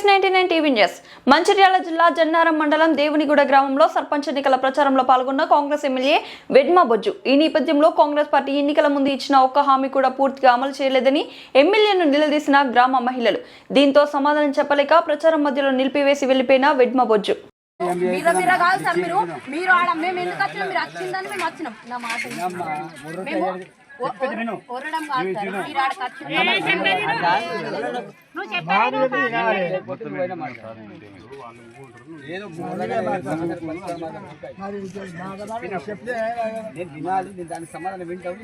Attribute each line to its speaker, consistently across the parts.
Speaker 1: 699 TV news Mancherial జిల్లా జన్నారం మండలం దేవునిగూడ గ్రామంలో సర్పంచ్ ఎన్నికల ప్రచారంలో పాల్గొన్న కాంగ్రెస్ ఎమ్మెల్యే వెడ్మ బొజ్జు. ఈ నేపథ్యంలో కాంగ్రెస్ పార్టీ ఎన్నికల ముందు ఇచ్చిన ఒక్క హామీ కూడా పూర్తిగా అమలు చేయలేదని ఎమ్మెల్యేను నిలదీసిన గ్రామ మహిళలు. దీంతో సమాధానం చెప్పలేక ప్రచారం మధ్యలో నిలిపివేసి వెళ్లిపోయిన వెడ్మ బొజ్జు.
Speaker 2: ఏదో వినాలి, దానికి సమాధానం వింటావు.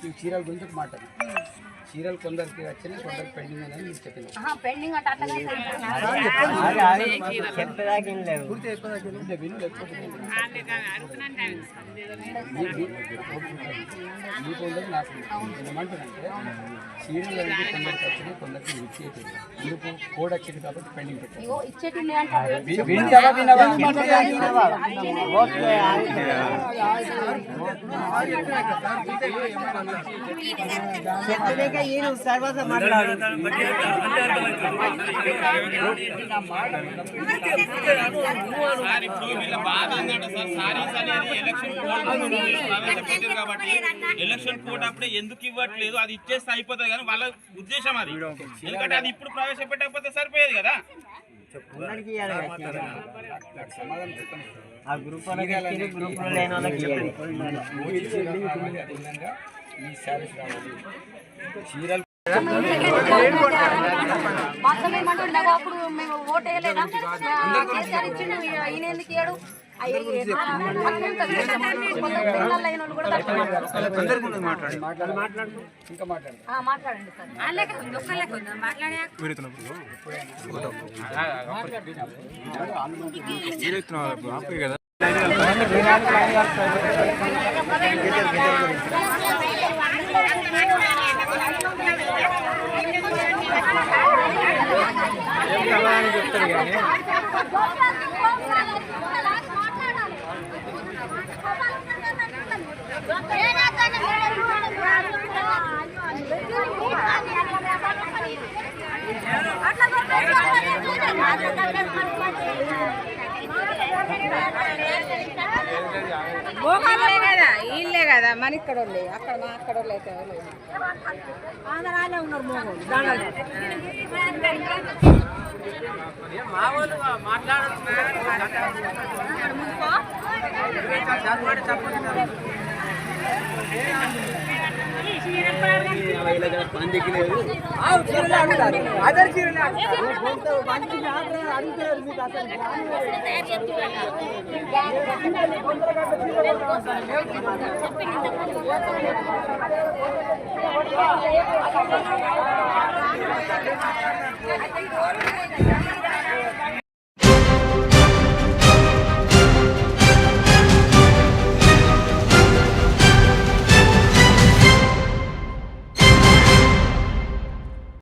Speaker 2: నువ్వు చీరల గురించి ఒక మాట, చీరలు కొందరికి వచ్చినాయి, కొందరికి పెండింగ్ అని నేను చెప్పిన. మీకు ఉండదు, నాకు ఏమంటానంటే చీరలు అంటే కొందరికి వచ్చినాయి, కొందరికి ఇచ్చేది. మీకు కోడ్ వచ్చింది కాబట్టి పెండింగ్ పెట్టాను.
Speaker 3: ఎలక్షన్ కోడ్ అప్పుడే ఎందుకు ఇవ్వట్లేదు, అది ఇచ్చేస్తే అయిపోతుంది కానీ వాళ్ళ ఉద్దేశం అది. ఎందుకంటే అది ఇప్పుడు ప్రవేశపెట్టకపోతే సరిపోయేది కదా. చీరలు
Speaker 4: అప్పుడు మేము ఓటు వేయలేదా? ఈయన ఎందుకు ఇయ్యడు? మాట్లాడండి సార్.
Speaker 2: చెప్తారు కానీ
Speaker 4: వీళ్ళే కదా మన ఇక్కడ అక్కడ మా అక్కడ అయితే ఉన్నారు మోగోళ్ళు